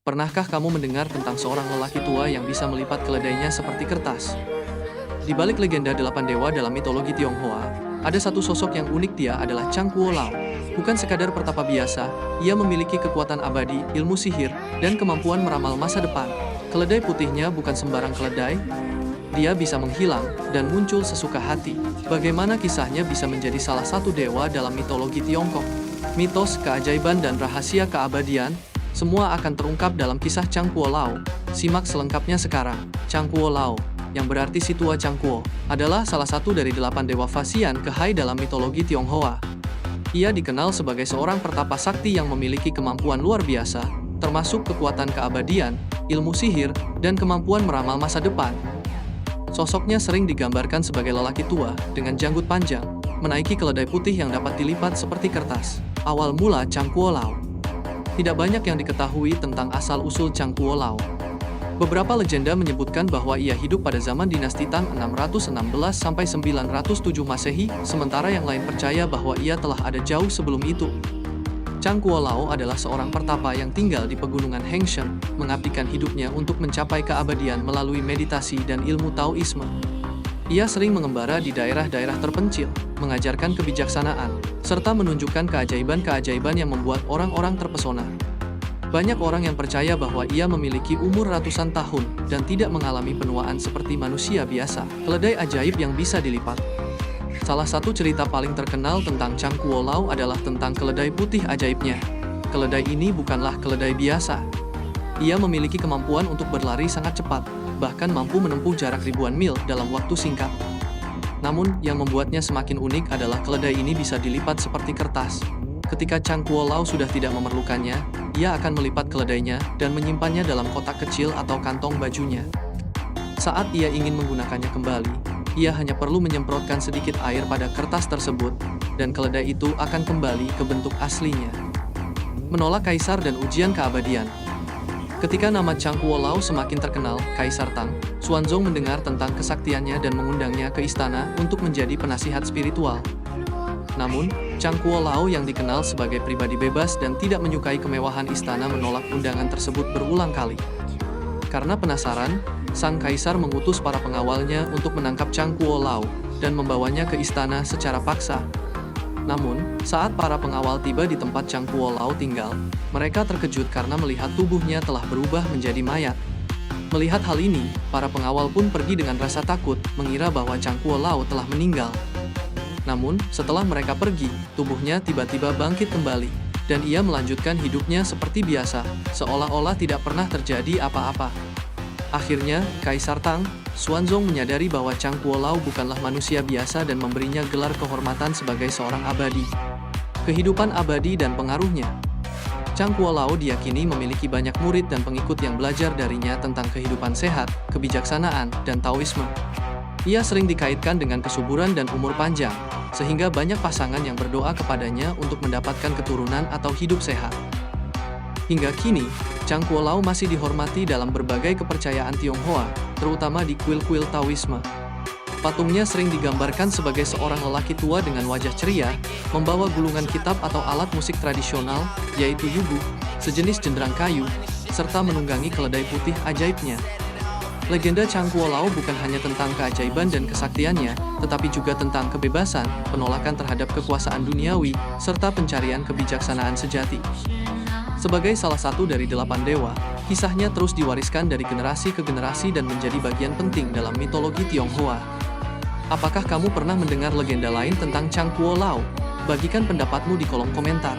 Pernahkah kamu mendengar tentang seorang lelaki tua yang bisa melipat keledainya seperti kertas? Di balik legenda 8 dewa dalam mitologi Tionghoa, ada satu sosok yang unik. Dia adalah Chang Kuo Lao. Bukan sekadar pertapa biasa, ia memiliki kekuatan abadi, ilmu sihir, dan kemampuan meramal masa depan. Keledai putihnya bukan sembarang keledai. Dia bisa menghilang dan muncul sesuka hati. Bagaimana kisahnya bisa menjadi salah satu dewa dalam mitologi Tiongkok? Mitos, keajaiban, dan rahasia keabadian, semua akan terungkap dalam kisah Chang Kuo Lao. Simak selengkapnya sekarang. Chang Kuo Lao, yang berarti si tua Chang Kuo, adalah salah satu dari 8 dewa Fasian Kehai dalam mitologi Tionghoa. Ia dikenal sebagai seorang pertapa sakti yang memiliki kemampuan luar biasa, termasuk kekuatan keabadian, ilmu sihir, dan kemampuan meramal masa depan. Sosoknya sering digambarkan sebagai lelaki tua, dengan janggut panjang, menaiki keledai putih yang dapat dilipat seperti kertas. Awal mula Chang Kuo Lao. Tidak banyak yang diketahui tentang asal-usul Chang Kuo Lao. Beberapa legenda menyebutkan bahwa ia hidup pada zaman dinasti Tang 616-907 Masehi, sementara yang lain percaya bahwa ia telah ada jauh sebelum itu. Chang Kuo Lao adalah seorang pertapa yang tinggal di pegunungan Hengshen, mengabdikan hidupnya untuk mencapai keabadian melalui meditasi dan ilmu Taoisme. Ia sering mengembara di daerah-daerah terpencil, mengajarkan kebijaksanaan, serta menunjukkan keajaiban-keajaiban yang membuat orang-orang terpesona. Banyak orang yang percaya bahwa ia memiliki umur ratusan tahun dan tidak mengalami penuaan seperti manusia biasa. Keledai ajaib yang bisa dilipat. Salah satu cerita paling terkenal tentang Chang Kuo Lao adalah tentang keledai putih ajaibnya. Keledai ini bukanlah keledai biasa. Ia memiliki kemampuan untuk berlari sangat cepat, bahkan mampu menempuh jarak ribuan mil dalam waktu singkat. Namun, yang membuatnya semakin unik adalah keledai ini bisa dilipat seperti kertas. Ketika Chang Kuo Lao sudah tidak memerlukannya, ia akan melipat keledainya dan menyimpannya dalam kotak kecil atau kantong bajunya. Saat ia ingin menggunakannya kembali, ia hanya perlu menyemprotkan sedikit air pada kertas tersebut, dan keledai itu akan kembali ke bentuk aslinya. Menolak kaisar dan ujian keabadian. Ketika nama Chang Kuo Lao semakin terkenal, Kaisar Tang, Xuanzong mendengar tentang kesaktiannya dan mengundangnya ke istana untuk menjadi penasihat spiritual. Namun, Chang Kuo Lao yang dikenal sebagai pribadi bebas dan tidak menyukai kemewahan istana menolak undangan tersebut berulang kali. Karena penasaran, sang kaisar mengutus para pengawalnya untuk menangkap Chang Kuo Lao dan membawanya ke istana secara paksa. Namun, saat para pengawal tiba di tempat Chang Kuo Lao tinggal, mereka terkejut karena melihat tubuhnya telah berubah menjadi mayat. Melihat hal ini, para pengawal pun pergi dengan rasa takut, mengira bahwa Chang Kuo Lao telah meninggal. Namun, setelah mereka pergi, tubuhnya tiba-tiba bangkit kembali, dan ia melanjutkan hidupnya seperti biasa, seolah-olah tidak pernah terjadi apa-apa. Akhirnya, Kaisar Tang, Xuanzong menyadari bahwa Chang Kuo Lao bukanlah manusia biasa dan memberinya gelar kehormatan sebagai seorang abadi. Kehidupan abadi dan pengaruhnya. Chang Kuo Lao diyakini memiliki banyak murid dan pengikut yang belajar darinya tentang kehidupan sehat, kebijaksanaan, dan Taoisme. Ia sering dikaitkan dengan kesuburan dan umur panjang, sehingga banyak pasangan yang berdoa kepadanya untuk mendapatkan keturunan atau hidup sehat. Hingga kini, Chang Kuo Lao masih dihormati dalam berbagai kepercayaan Tionghoa, terutama di kuil-kuil Taoisme. Patungnya sering digambarkan sebagai seorang lelaki tua dengan wajah ceria, membawa gulungan kitab atau alat musik tradisional, yaitu yugu, sejenis cenderang kayu, serta menunggangi keledai putih ajaibnya. Legenda Chang Kuo Lao bukan hanya tentang keajaiban dan kesaktiannya, tetapi juga tentang kebebasan, penolakan terhadap kekuasaan duniawi, serta pencarian kebijaksanaan sejati. Sebagai salah satu dari 8 dewa, kisahnya terus diwariskan dari generasi ke generasi dan menjadi bagian penting dalam mitologi Tionghoa. Apakah kamu pernah mendengar legenda lain tentang Chang Kuo Lao? Bagikan pendapatmu di kolom komentar.